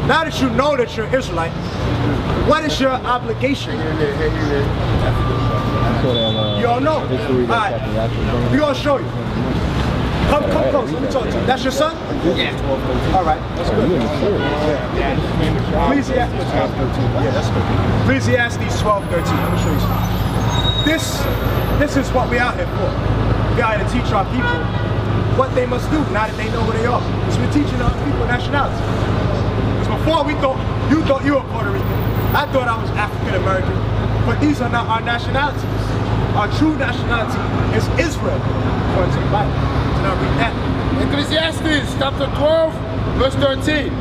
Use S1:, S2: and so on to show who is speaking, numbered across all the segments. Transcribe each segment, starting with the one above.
S1: Now that you know that you're Israelite, what is your obligation? You all know. Alright, we're going to show you. Come close, let me talk to you. That's your son? Yeah. Alright, that's good. Ecclesiastes 12:13. Let me show you something. This is what we're out here for. We're out here to teach our people what they must do now that they know who they are. Because we're teaching our people nationality. Because before you thought you were Puerto Rican. I thought I was African American. But these are not our nationalities. Our true nationality is Israel, according to the Bible. Now read that.
S2: Ecclesiastes chapter 12, verse 13.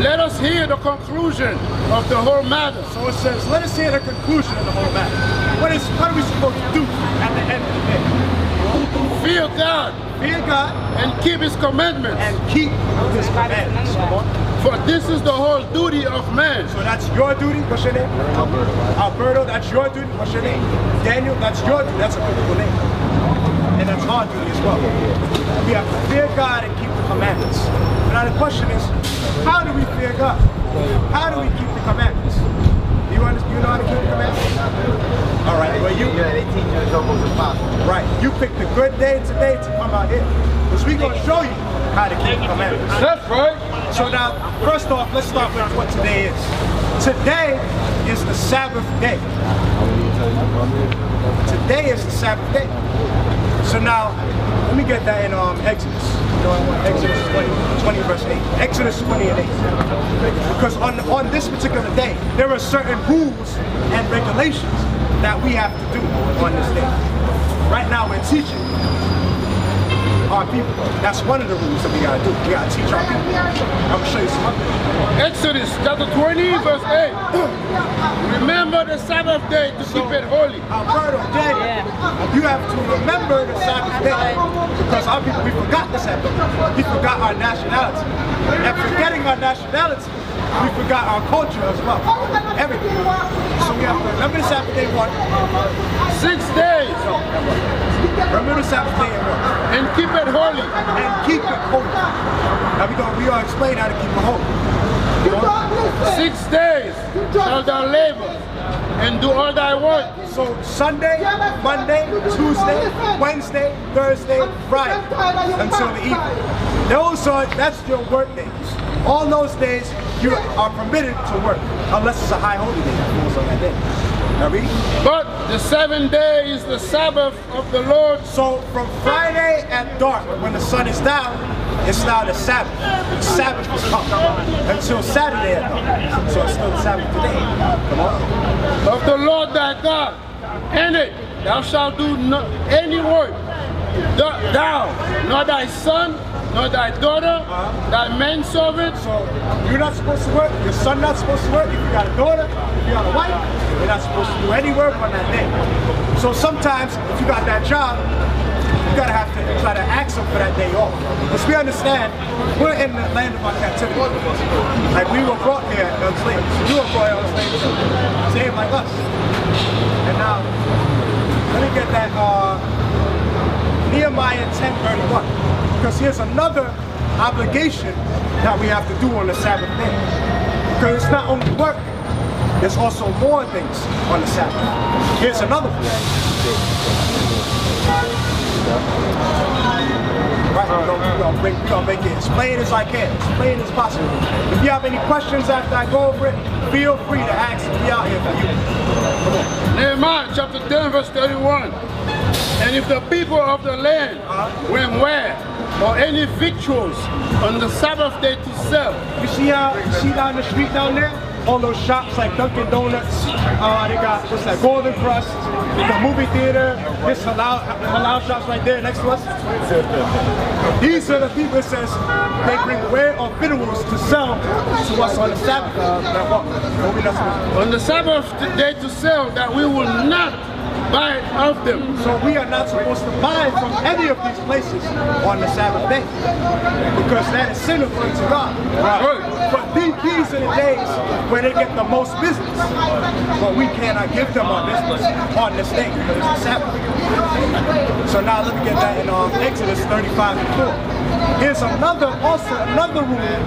S2: Let us hear the conclusion of the whole matter.
S1: So it says, let us hear the conclusion of the whole matter. What are we supposed to do at the end of the day?
S2: Fear God.
S1: Fear God.
S2: And keep His commandments.
S1: And keep His commandments.
S2: For this is the whole duty of man.
S1: So that's your duty. What's your name? Alberto, that's your duty. What's your name? Daniel, that's your duty. That's a biblical name. And that's our duty as well. We have to fear God and keep the commandments. Now the question is, how do we fear God? How do we keep the commandments? Do you know how to keep the commandments? All right, well they teach you it's almost impossible. Right, you picked a good day today to come out here. Because we're going to show you how to keep the commandments.
S2: That's right.
S1: So now, first off, let's start with what today is. Today is the Sabbath day. Today is the Sabbath day. So now, let me get that in Exodus. You know, Exodus 20 verse 8. Exodus 20 and 8. Because on this particular day, there are certain rules and regulations that we have to do on this day. Right now, we're teaching our people. That's one of the rules that we gotta do. We gotta teach our people. I'm gonna show you something.
S2: Exodus chapter 20, verse 8. Remember the Sabbath day to keep it holy.
S1: Alberto, Daniel, you have to remember the Sabbath day. Because our people, we forgot the Sabbath. We forgot our nationality. And forgetting our nationality, we forgot our culture as well. Everything. So we have to remember the Sabbath day one.
S2: 6 days.
S1: Remember the Sabbath day and one.
S2: And keep it holy.
S1: And keep it holy. Now we gonna explain how to keep it holy.
S2: 6 days shall thou labor and do all thy work.
S1: So Sunday, Monday, Tuesday, Wednesday, Thursday, Friday, until the evening. That's your work days. All those days you are permitted to work, unless it's a high holy day that falls on that day. Now read.
S2: But the 7th day is the Sabbath of the Lord.
S1: So from Friday at dark, when the sun is down, it's now the Sabbath. The Sabbath was up until Saturday at dark. So it's still the Sabbath today. Come on.
S2: Of the Lord thy God. In it thou shalt do any work. Thou, nor thy son, nor thy daughter, thy manservant.
S1: So you're not supposed to work, your son not supposed to work, if you got a daughter, if you got a wife, you're not supposed to do any work on that day. So sometimes, if you got that job, you gotta have to try to ask them for that day off. Because we understand, we're in the land of our captivity. Like we were brought here as slaves. You were brought here as slaves too. Same like us. And now, let me get that Nehemiah 10:31. Because here's another obligation that we have to do on the Sabbath day. Because it's not only work, there's also more things on the Sabbath. Here's another one. Right, we're gonna make it as plain as I can, as plain as possible. If you have any questions after I go over it, feel free to ask me out here for you. Come on.
S2: Nehemiah chapter 10 verse 31. And if the people of the land went where or any victuals on the Sabbath day to sell.
S1: You see down the street down there? All those shops like Dunkin' Donuts, they got what's that, Golden Crust, the movie theater, this halal shops right there next to us. These are the people that says they bring ware or victuals to sell to us on the Sabbath.
S2: On the Sabbath day to sell, that we will not buy of them.
S1: So we are not supposed to buy from any of these places on the Sabbath day, because that is sin according to God.
S2: Right.
S1: But these are the days where they get the most business. But we cannot give them our business on this day because it's a Sabbath. So now let me get that in Exodus 35 and 4. Here's another rule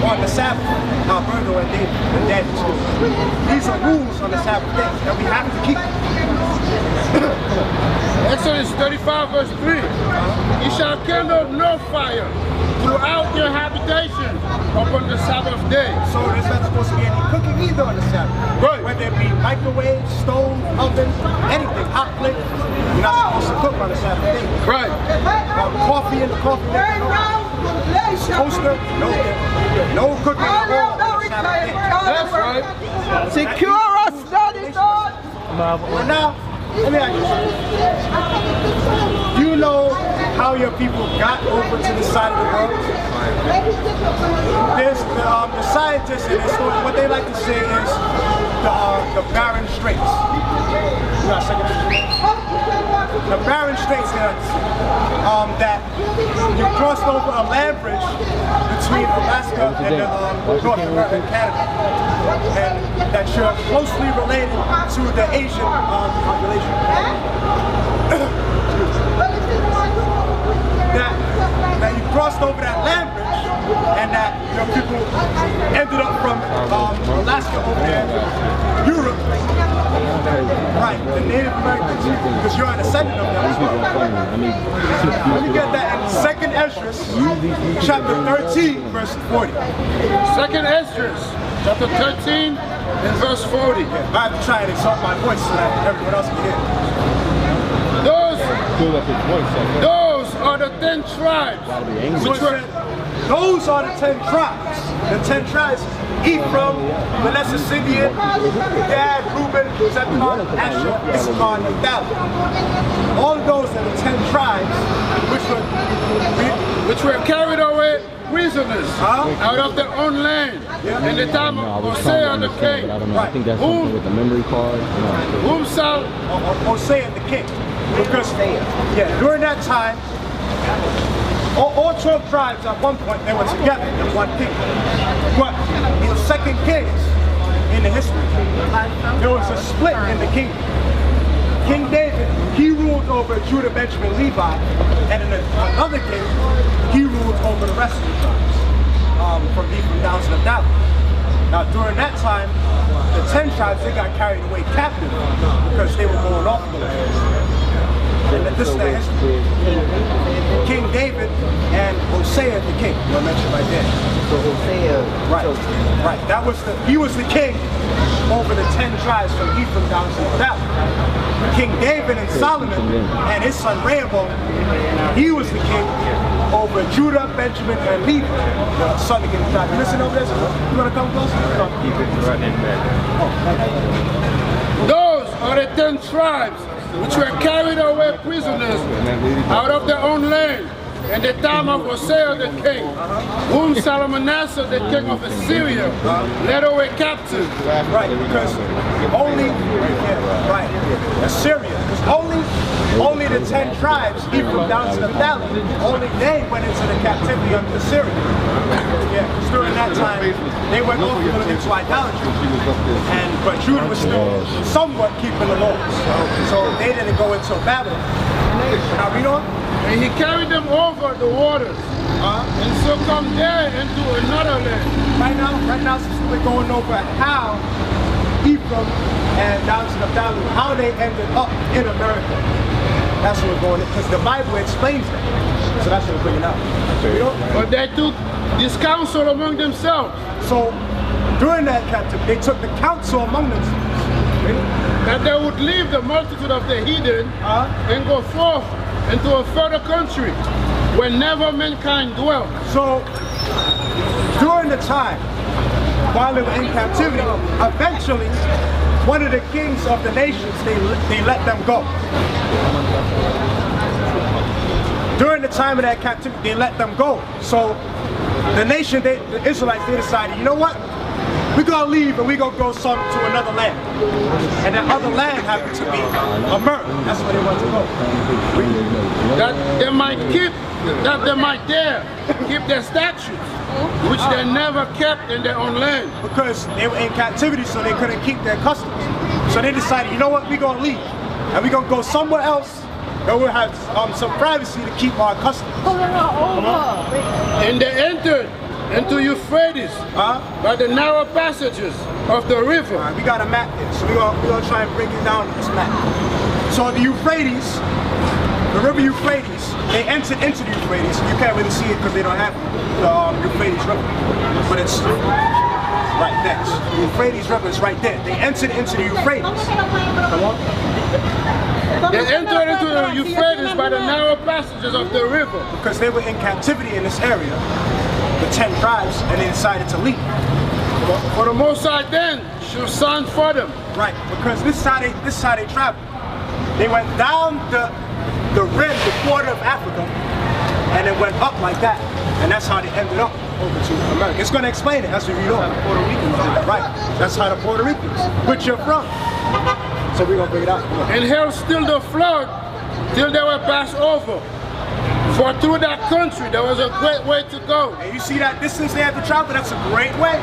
S1: on the Sabbath. Puerto and Daniel too. These are rules on the Sabbath day that we have to keep.
S2: Exodus 35 verse 3. You shall kindle no fire throughout your habitation upon the Sabbath day.
S1: So there's not supposed to be any cooking either on the Sabbath.
S2: Right.
S1: Whether it be microwave, stove, oven, anything, hot plate, you're not supposed to cook on the Sabbath day.
S2: Right.
S1: Coffee in the coffee maker, toaster, no cooking at all on the Sabbath day.
S2: That's right.
S3: Secure us, Daddy God.
S1: But now, let me ask you something. Do you know how your people got over to this side of the world? There's the scientists in this story, what they like to say is the barren straits. You got a second? The barren straits that you crossed over a land bridge between Alaska and North America and Canada, and that you're closely related to the Asian population. that you crossed over that land bridge, and that your people ended up from Alaska over there, Europe. Right, the Native Americans, because you're a descendant of them as well. Let me get that in 2nd Esdras, chapter 13, verse 40.
S2: 2nd Esdras, chapter 13 and verse 40.
S1: I have to try and exalt my voice so that everyone else can hear.
S2: Those are the 10 tribes.
S1: Those are the 10 tribes. The 10 tribes: Ephraim, Manasseh, Simeon, Gad, Reuben, Zebulun, Asher, Issachar, and Naphtali. All of those are the 10 tribes
S2: which were carried away prisoners out of their own land in the time of Hosea the king.
S4: I think that's something with the memory card.
S2: Whom shall
S1: Hosea the king. Because during that time, all 12 tribes at one point, they were together in one king. But in 2nd Kings, in the history, there was a split in the kingdom. King David, he ruled over Judah, Benjamin, Levi, and in another king, he ruled over the rest of the tribes, from Ephraim down to Naphtali. Now during that time, the 10 tribes, they got carried away captive because they were going off the land. And this is the history. King David and Hosea the king. You'll mention right there.
S3: So Hosea.
S1: Right. He was the king over the 10 tribes from Ephraim down to Naphtali. King David and Solomon and his son Rehoboam, he was the king over Judah, Benjamin, and Levi, the southern kingdom tribe. You listen over this? You want to come closer?
S2: those are the 10 tribes which were carried away prisoners out of their own land in the time of Hosea the king, whom Salmanasseh the king of Assyria led away captive.
S1: Right, because Assyria, only the 10 tribes, Ephraim down to Naphtali, only they went into the captivity under Assyria. Yeah, because during that time, they went over into idolatry. But Judah was still somewhat keeping the laws. So they didn't go into Babylon. Now read on.
S2: And he carried them over the waters, and so come there into another land.
S1: Right now, since we're going over how Ephraim and down to Naphtali, how they ended up in America. That's what we're going, because the Bible explains that. So that's what we're bringing up.
S2: But they took this counsel among themselves.
S1: So during that captivity, they took the counsel among themselves.
S2: That they would leave the multitude of the heathen and go forth into a further country where never mankind dwelt.
S1: So during the time while they were in captivity, eventually one of the kings of the nations, they let them go. During the time of that captivity, they let them go. So the nation, the Israelites, they decided, you know what? we're gonna leave and we're gonna go to another land. And that other land happened to be America. That's where they want to go.
S2: That they might dare keep their statutes, which they never kept in their own land.
S1: Because they were in captivity, so they couldn't keep their customs. So they decided, you know what, we're gonna leave. And we're gonna go somewhere else, and we'll have some privacy to keep our customs.
S2: And they entered into Euphrates by the narrow passages of the river.
S1: All right, we got a map here, so we're gonna try and break it down in this map. So the Euphrates, the river Euphrates, they entered into the Euphrates. You can't really see it because they don't have the Euphrates River, but it's right next. The Euphrates River is right there. They entered into the Euphrates. Come on.
S2: They entered into the Euphrates by the narrow passages of the river.
S1: Because they were in captivity in this area, the 10 tribes, and they decided to leave.
S2: For the Most High then should send for them.
S1: Right, because this is how they traveled. They went down the rim, the quarter of Africa, and it went up like that. And that's how they ended up over to America. It's going to explain it as we read on. The Puerto Ricans did it. Right, that's how the Puerto Ricans, which you're from. So we're going to bring it out.
S2: And held still the flood till they were passed over. For through that country there was a great way to go.
S1: And you see that distance they had to travel, that's a great way.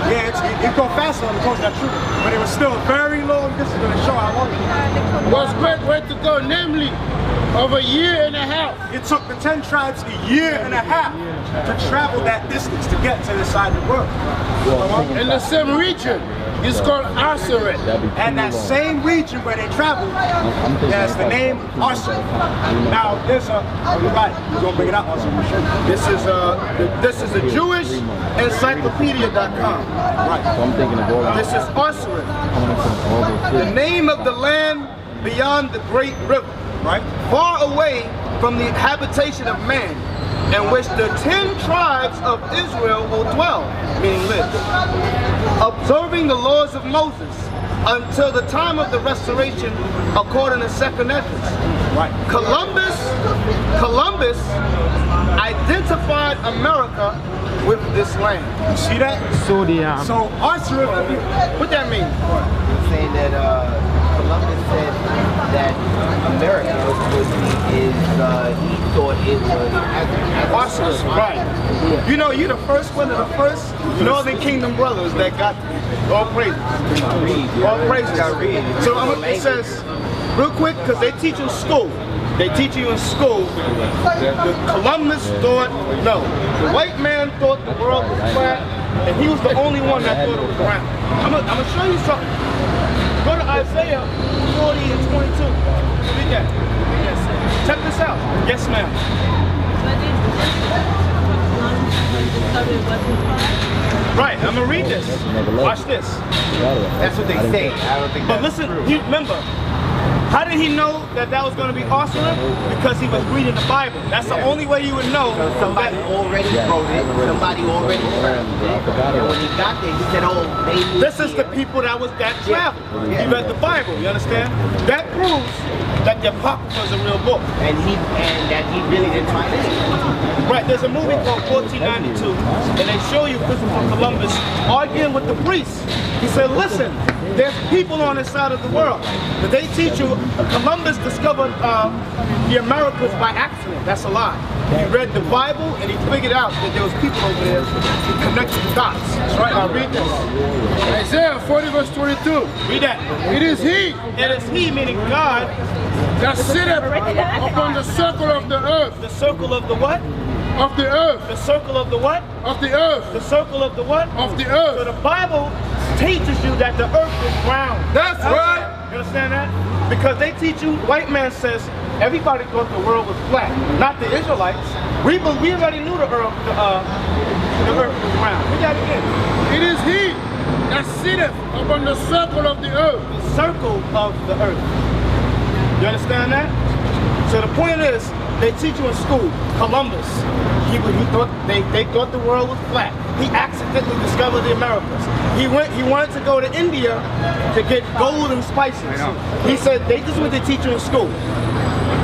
S1: Yeah, it go faster on the coast, that's true. But it was still a very long distance to show how long it
S2: was a great way to go, namely of a year and a half.
S1: It took the 10 tribes a year and a half to travel that distance to get to this side of the world.
S2: In the same region, it's called Aseret.
S1: And that same region where they traveled, there's the name Aseret. Now, there's right, we're going to bring it out also.
S2: This is a Jewish encyclopedia.com.
S1: Right.
S4: So I'm thinking of going.
S2: This is Aseret, the name of the land beyond the great river,
S1: right?
S2: Far away from the habitation of man, in which the 10 tribes of Israel will dwell, meaning live, observing the laws of Moses until the time of the restoration according to 2nd Esdras.
S1: Right.
S2: Columbus identified America with this land.
S1: You see that?
S3: So
S1: Aseret,
S2: what that mean?
S3: saying that Columbus said that America he thought it was
S2: Aseret, right.
S3: Yeah.
S2: You know, you're the first one of the first Northern Kingdom brothers that got all praises. All praises. So it says, real quick, because they teach in school. They teach you in school, the Columbus thought, no, the white man thought the world was flat, and he was the only one that thought it was round. I'm gonna show you something. Go to Isaiah 40 and 22. Read that. Check this out. Yes, ma'am. Right, I'm gonna read this. Watch this.
S3: That's what they say. I don't think.
S2: But listen, remember. How did he know that that was going to be Aseret? Because he was reading the Bible. That's the only way you would know.
S3: So somebody already wrote it. Somebody already traveled it. And when he got there, he said, "Oh, they."
S2: This is the people that traveled. He read the Bible. You understand? That proves that the Apocrypha is a real book.
S3: And that he really didn't find it.
S2: Right. There's a movie called 1492, and they show you Christopher Columbus arguing with the priests. He said, "Listen, there's people on this side of the world, but they teach you Columbus discovered the Americas by accident. That's a lie. He read the Bible and he figured out that there was people over there who connected the dots." That's right. Now read this. Isaiah 40 verse 22. Read that. It is he. It is he, meaning God, that sitteth upon the circle of the earth. The circle of the what? Of the earth. The circle of the what? Of the earth. The circle of the what? Of the earth. So the Bible teaches you that the earth is round. That's right. You understand that? Because they teach you, white man says, everybody thought the world was flat. Not the Israelites. We already knew the earth was round. Read that again. It is he that sitteth upon the circle of the earth. The circle of the earth. You understand that? So the point is, they teach you in school, Columbus, he thought they thought the world was flat. He accidentally discovered the Americas. He wanted to go to India to get gold and spices. He said, this is what they teach you in school.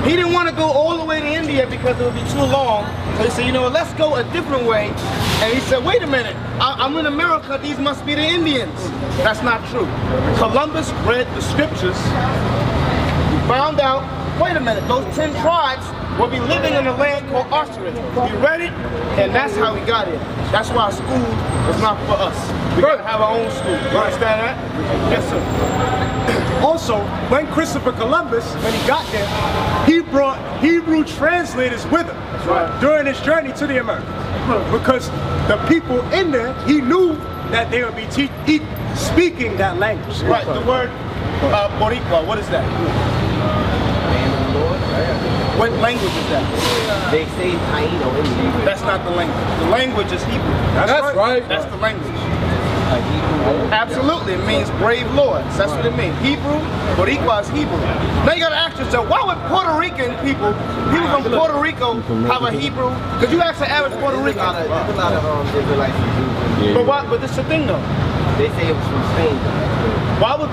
S2: He didn't want to go all the way to India because it would be too long. So he said, you know, let's go a different way.
S5: And he said, wait a minute, I'm in America, these must be the Indians. That's not true. Columbus read the scriptures, he found out, wait a minute, those 10 tribes will be living in a land called Australia. He read it, and that's how we got here. That's why school is not for us. We gotta have our own school. You understand that? Yes, sir.
S1: Also, when Christopher Columbus, when he got there, he brought Hebrew translators with him during his journey to the Americas. Because the people in there, he knew that they would be speaking that language.
S5: Right, the word Boricua, what is that? What language is that?
S3: They say Taino in Hebrew.
S5: That's not the language. The language is Hebrew.
S1: That's right.
S5: That's the language. Absolutely, it means brave lords. That's what it means. Hebrew, Boricua is Hebrew. Now you gotta ask yourself, why would Puerto Rican people from Puerto Rico have a Hebrew? Because you ask the average Puerto Rican.
S3: There's a lot of Israelites and Jews.
S5: But this is the thing though.
S3: They say it was from Spain.
S5: Why would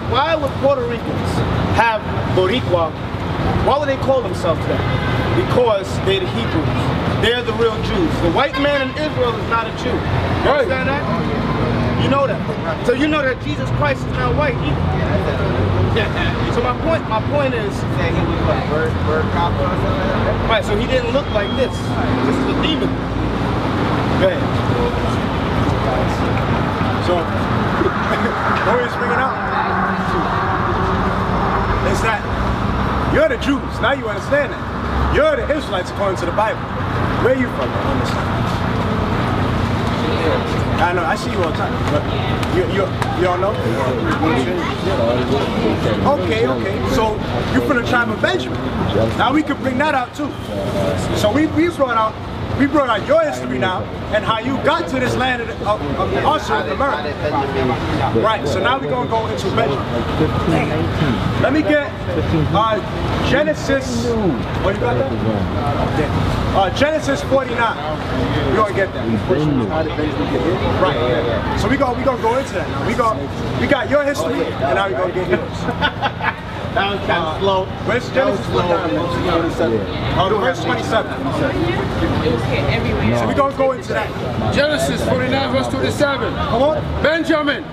S5: why would Puerto Ricans have Boricua? Why would they call themselves that? Because they're the Hebrews. They're the real Jews. The white man in Israel is not a Jew. You understand that? You know that. So you know that Jesus Christ is not white either. So my point is,
S3: Saying he was like bird copper or something like that.
S5: right, so he didn't look like this. This is a demon. Go ahead.
S1: So, what he's bringing out is that you're the Jews. Now you understand that. You're the Israelites according to the Bible. Where are you from? I know, I see you all the time. But you all know? Okay. So you're from the tribe of Benjamin. Now we can bring that out too. So we brought out your history now and how you got to this land of Australia, America. Right, so now we're going to go into Benjamin. Let me get Genesis. What you got there? Genesis 49. We're going to get that. Right, yeah. So we're going to go into that now. We got your history and now we're going to get yours.
S3: That was kind of slow.
S1: Where's Genesis 49? Verse 27. So we're going to go into that.
S2: Genesis 49 verse 27.
S1: Come on.
S2: Benjamin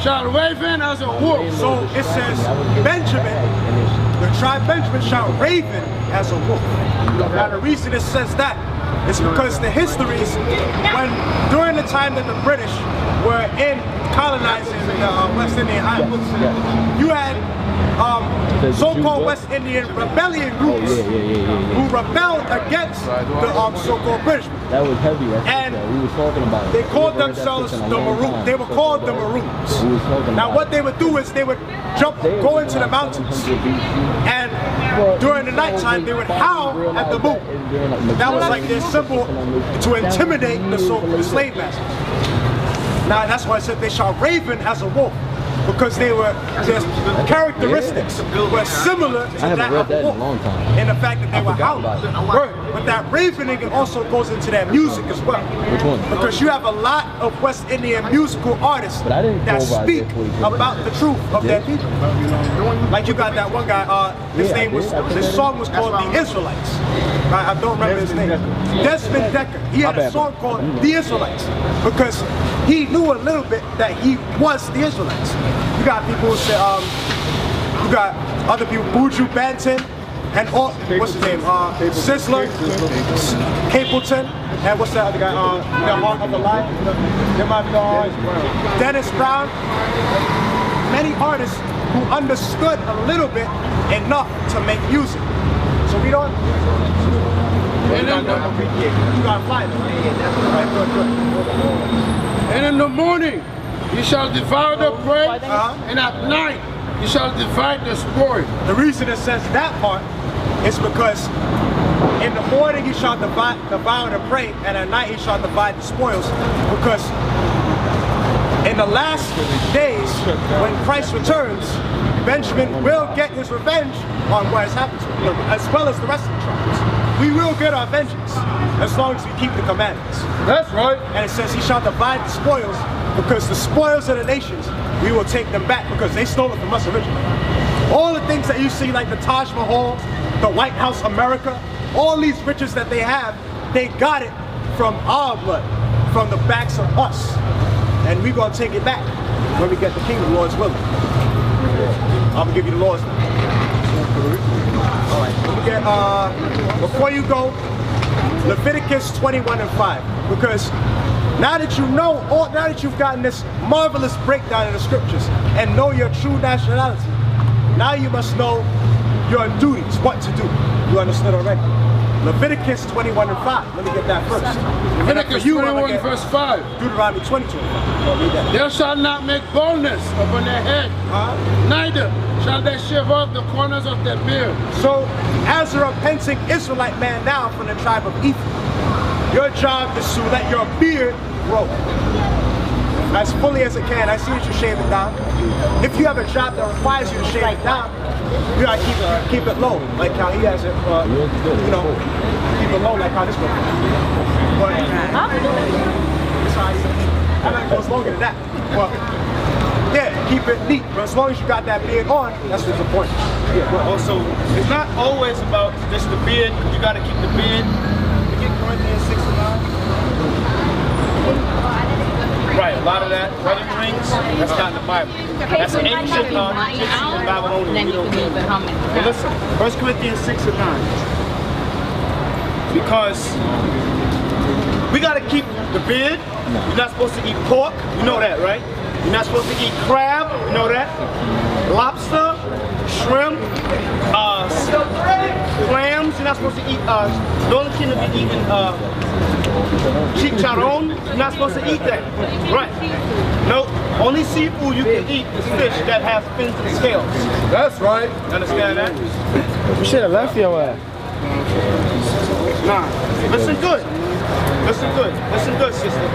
S2: shall raven as a wolf.
S1: So it says Benjamin, the tribe Benjamin shall raven as a wolf. Now the reason it says that is because the histories, during the time that the British were colonizing the West Indian Islands, you had so-called West Indian rebellion groups who rebelled against the so-called British.
S4: That was heavy.
S1: And
S4: we were talking about it.
S1: they called themselves the Maroons. They were called the Maroons. Now what they would do is they would go into the mountains, and during the nighttime they would howl at the moon. That was like their symbol to intimidate the slave masters. Now that's why I said they shall raven as a wolf, because their characteristics were similar to that of a wolf in the fact that they were howling. But that ravening also goes into their music as well.
S4: Which one?
S1: Because you have a lot of West Indian musical artists that speak about the truth of their people. Like you got that one guy, his song was called The Israelites. I don't remember his name. Desmond Decker. He had a song called The Israelites because he knew a little bit that he was the Israelites. You got people who say, you got other people, Buju Banton, and what's his name? Sizzler, Capleton, and what's that other guy? The Heart of the Lion. Dennis Brown. Many artists who understood a little bit enough to make music. So we don't. You gotta fly them.
S2: And in the morning you shall devour the prey, and at night you shall divide the spoil.
S1: The reason it says that part is because in the morning he shall devour the prey, and at night he shall divide the spoils. Because in the last days, when Christ returns, Benjamin will get his revenge on what has happened to him, as well as the rest of the tribes. We will get our vengeance as long as we keep the commandments.
S2: That's right.
S1: And it says he shall divide the spoils, because the spoils of the nations, we will take them back because they stole it from us originally. All the things that you see, like the Taj Mahal, the White House America, all these riches that they have, they got it from our blood. from the backs of us. And we're going to take it back when we get the kingdom, Lord's willing. I'm going to give you the laws now. All right, let me get, before you go, Leviticus 21 and 5. Because now that you know, now that you've gotten this marvelous breakdown in the scriptures and know your true nationality, now you must know your duties, what to do. You understood already? Leviticus 21 and 5. Let me get that first.
S2: Leviticus 21 verse 5.
S1: Deuteronomy 22.
S2: They shall not make baldness upon their head, neither shall they shave off the corners of their beard.
S1: So, as a repenting Israelite man now from the tribe of Ephraim, your job is to let your beard grow as fully as it can. I see that you shave it down. If you have a job that requires you to shave it down, you gotta keep it low, like how he has it. You know, keep it low, like how this one. But I like it goes longer than that. But yeah, keep it neat. But as long as you got that beard on, that's what's important.
S5: Yeah, but also, it's not always about just the beard. You gotta keep the beard. Corinthians 6 and 9. Right, a lot of that wedding rings, that's not in the Bible. That's ancient Egyptian Babylonian. We don't do that. But listen, 1 Corinthians 6 and 9. Because we got to keep the beard. You're not supposed to eat pork. You know that, right? You're not supposed to eat crab. You know that? Lobster, shrimp, clams. You're not supposed to eat. The only thing to be eating chicharron. You're not supposed to eat that. Right. No. Only seafood you can eat is fish that has fins and scales.
S2: That's right.
S5: Understand that?
S3: We should have left your ass.
S5: Nah. Listen good. Listen good. Listen good, sister.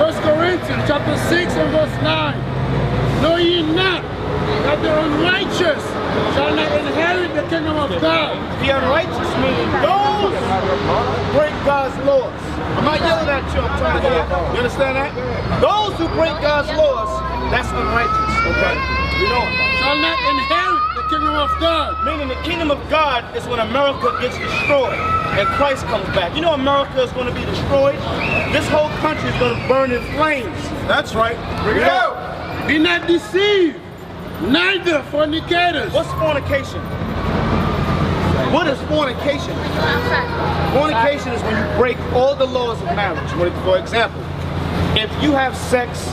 S2: 1 Corinthians chapter 6 and verse 9. Know ye not that the unrighteous shall not inherit the kingdom of God?
S5: The unrighteous meaning those who break God's laws. I'm not yelling at you, I'm trying to hear. You understand that? Those who break God's laws, that's unrighteous, okay? You know it.
S2: Shall not inherit the kingdom of God.
S5: Meaning the kingdom of God is when America gets destroyed and Christ comes back. You know America is going to be destroyed? This whole country is going to burn in flames.
S1: That's right. Bring it out.
S2: Be not deceived, neither fornicators.
S5: What's fornication? What is fornication? Fornication is when you break all the laws of marriage. For example, if you have sex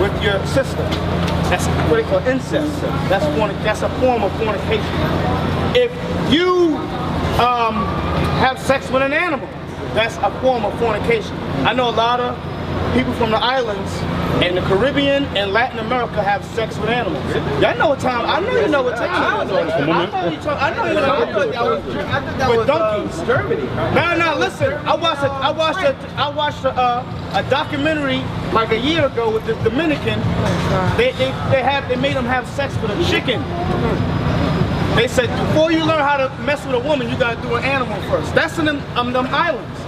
S5: with your sister, that's what they call incest. That's a form of fornication. If you have sex with an animal, that's a form of fornication. I know a lot of people from the islands and the Caribbean and Latin America have sex with animals. Y'all know what time? I know you know what time. I know you know with donkeys. Germany. No, listen. I watched a documentary like a year ago with the Dominican. They made them have sex with a chicken. They said before you learn how to mess with a woman, you gotta do an animal first. That's in them islands.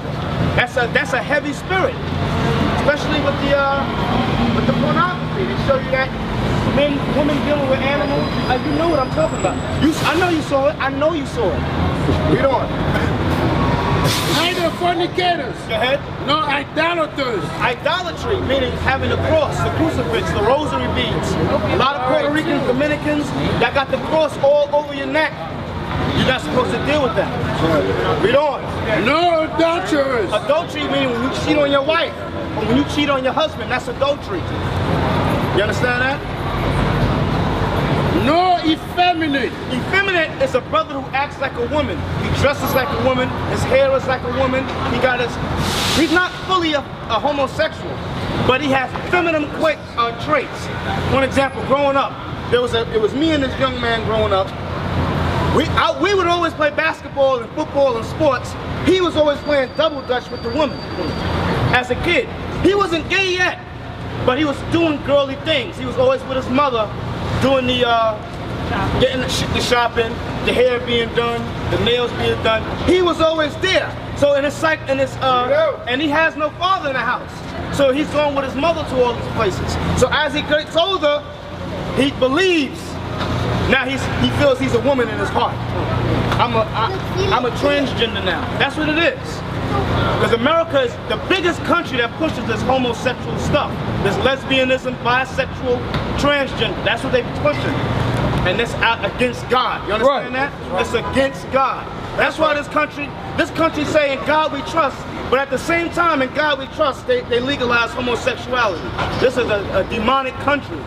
S5: That's a heavy spirit. Especially with the pornography, they show you that women dealing with animals. You know what I'm talking about. I know you saw it. I know you saw it. Read on.
S2: Neither fornicators.
S5: Go ahead.
S2: No idolaters.
S5: Idolatry, meaning having the cross, the crucifix, the rosary beads. A lot of Puerto Ricans, Dominicans, that got the cross all over your neck. You're not supposed to deal with that. Read on.
S2: No adulterers.
S5: Adultery meaning when you cheat on your wife. Or when you cheat on your husband, that's adultery. You understand that?
S2: No effeminate.
S5: Effeminate is a brother who acts like a woman. He dresses like a woman. His hair is like a woman. He's not fully a homosexual, but he has feminine traits. One example, growing up, it was me and this young man growing up. We would always play basketball and football and sports. He was always playing double dutch with the woman. As a kid, he wasn't gay yet, but he was doing girly things. He was always with his mother, doing getting the shopping, the hair being done, the nails being done. He was always there. So and he has no father in the house. So he's going with his mother to all these places. So as he gets older, he believes. Now he feels he's a woman in his heart. I'm a transgender now. That's what it is. Because America is the biggest country that pushes this homosexual stuff. This lesbianism, bisexual, transgender. That's what they pushing. And that's out against God. You understand that? It's against God. That's why this country saying God we trust, but at the same time in God we trust, they legalize homosexuality. This is a demonic country.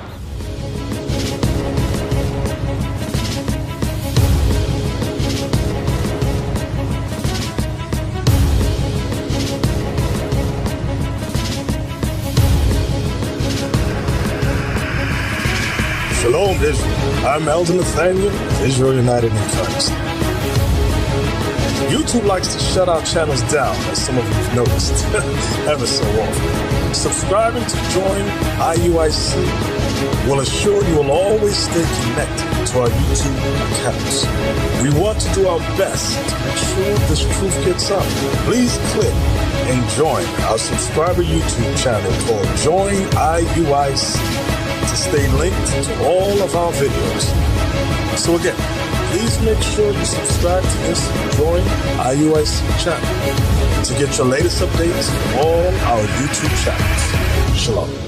S6: Shalom, Israel. I'm Elder Nathaniel, Israel United in Christ. YouTube likes to shut our channels down, as some of you have noticed, ever so often. Subscribing to join IUIC will assure you will always stay connected to our YouTube accounts. We want to do our best to make sure this truth gets out. Please click and join our subscriber YouTube channel called Join IUIC to stay linked to all of our videos. So again, please make sure you subscribe to this Join IUIC channel to get your latest updates from all our YouTube channels. Shalom.